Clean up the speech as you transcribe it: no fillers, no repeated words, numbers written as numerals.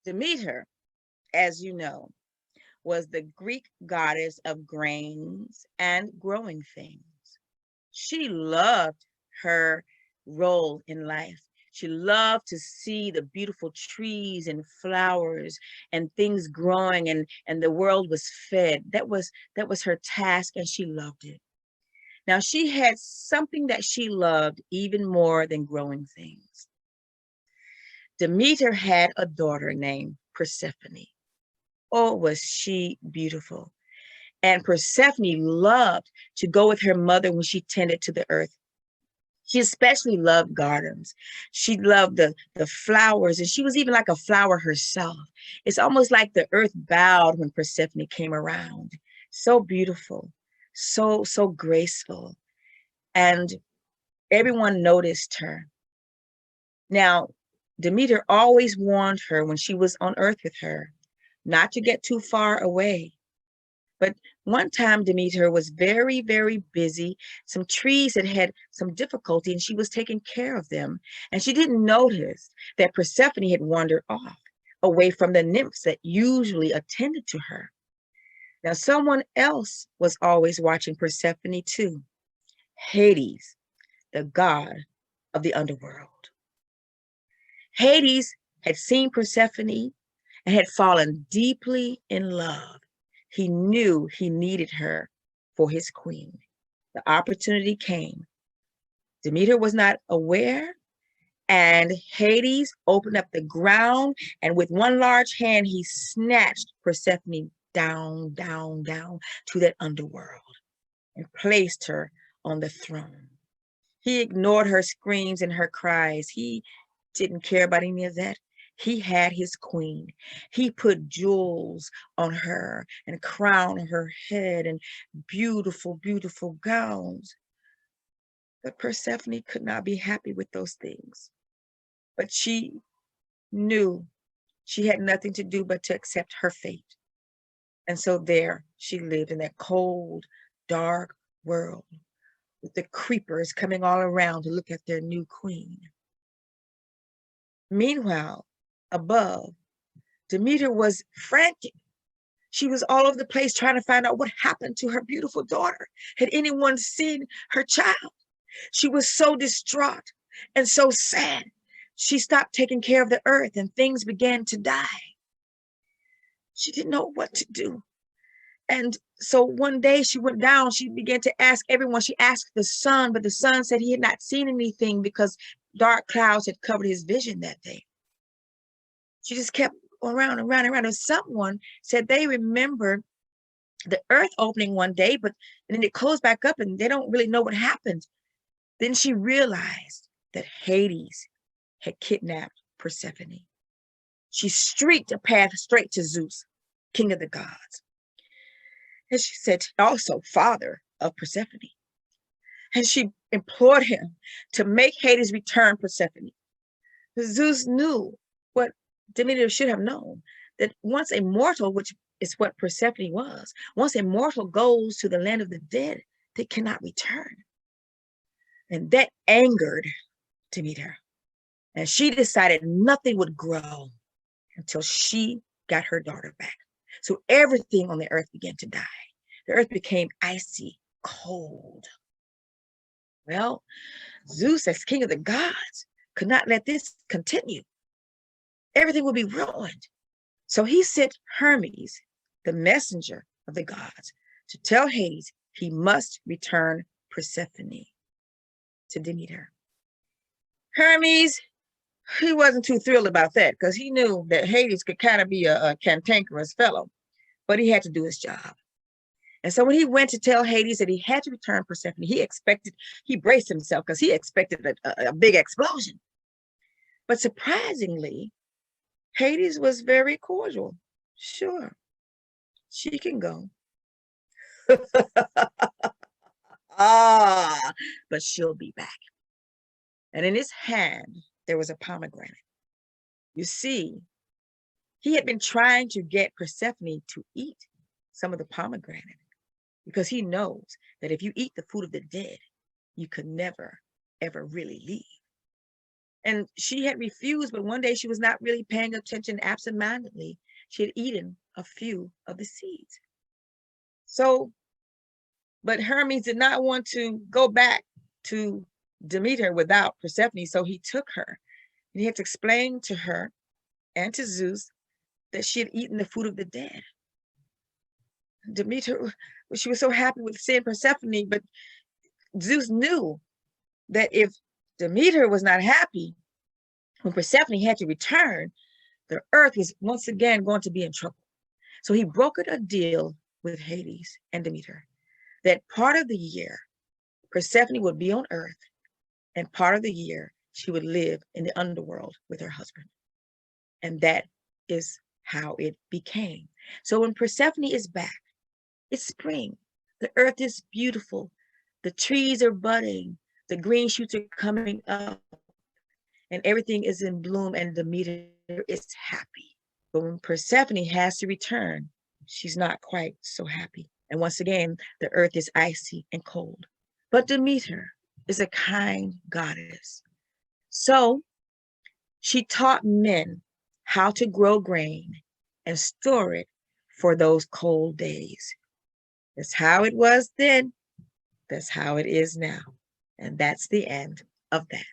Demeter, as you know, was the Greek goddess of grains and growing things. She loved her role in life. She loved to see the beautiful trees and flowers and things growing, and the world was fed. That was her task, and she loved it. Now she had something that she loved even more than growing things. Demeter had a daughter named Persephone. Oh, was she beautiful. And Persephone loved to go with her mother when she tended to the earth. She especially loved gardens. She loved the flowers, and she was even like a flower herself. It's almost like the earth bowed when Persephone came around. So beautiful, so graceful. And everyone noticed her. Now, Demeter always warned her when she was on earth with her not to get too far away. But one time Demeter was very busy. Some trees had some difficulty, and she was taking care of them. And she didn't notice that Persephone had wandered off away from the nymphs that usually attended to her. Now, someone else was always watching Persephone too. Hades, the god of the underworld. Hades had seen Persephone and had fallen deeply in love. He knew he needed her for his queen. The opportunity came. Demeter was not aware, and Hades opened up the ground, and with one large hand, he snatched Persephone down to that underworld and placed her on the throne. He ignored her screams and her cries. He didn't care about any of that. He had his queen. He put jewels on her and a crown on her head and beautiful gowns. But Persephone could not be happy with those things. But she knew she had nothing to do but to accept her fate. And so there she lived in that cold, dark world with the creepers coming all around to look at their new queen. Meanwhile, above, Demeter was frantic. She was all over the place trying to find out what happened to her beautiful daughter. Had anyone seen her child? She was so distraught and so sad. She stopped taking care of the earth and things began to die. She didn't know what to do. And so one day she went down, she began to ask everyone. She asked the sun, but the sun said he had not seen anything because dark clouds had covered his vision that day. She just kept around and around. And someone said they remember the earth opening one day, but then it closed back up and they don't really know what happened. Then she realized that Hades had kidnapped Persephone. She streaked a path straight to Zeus, king of the gods. And she said, also father of Persephone. And she implored him to make Hades return Persephone. Zeus knew what Demeter should have known, that once a mortal, which is what Persephone was, once a mortal goes to the land of the dead, they cannot return. And that angered Demeter. And she decided nothing would grow until she got her daughter back. So everything on the earth began to die. The earth became icy cold. Well, Zeus, as king of the gods, could not let this continue. Everything would be ruined. So he sent Hermes, the messenger of the gods, to tell Hades he must return Persephone to Demeter. Hermes, he wasn't too thrilled about that because he knew that Hades could kind of be a cantankerous fellow, but he had to do his job. And so when he went to tell Hades that he had to return Persephone, he braced himself because he expected a big explosion. But surprisingly, Hades was very cordial. Sure, she can go. But she'll be back. And in his hand, there was a pomegranate. You see, he had been trying to get Persephone to eat some of the pomegranate because he knows that if you eat the food of the dead, you could never, ever really leave. And she had refused, but one day she was not really paying attention absentmindedly. She had eaten a few of the seeds. So, but Hermes did not want to go back to Demeter without Persephone, so he took her. And he had to explain to her and to Zeus that she had eaten the food of the dead. Demeter, she was so happy with seeing Persephone, but Zeus knew that if Demeter was not happy, when Persephone had to return, the earth was once again going to be in trouble. So he brokered a deal with Hades and Demeter that part of the year Persephone would be on earth, and part of the year she would live in the underworld with her husband. And that is how it became. So when Persephone is back, it's spring. The earth is beautiful. The trees are budding. The green shoots are coming up. And everything is in bloom, and Demeter is happy. But when Persephone has to return, she's not quite so happy. And once again, the earth is icy and cold. But Demeter is a kind goddess. So she taught men how to grow grain and store it for those cold days. That's how it was then. That's how it is now. And that's the end of that.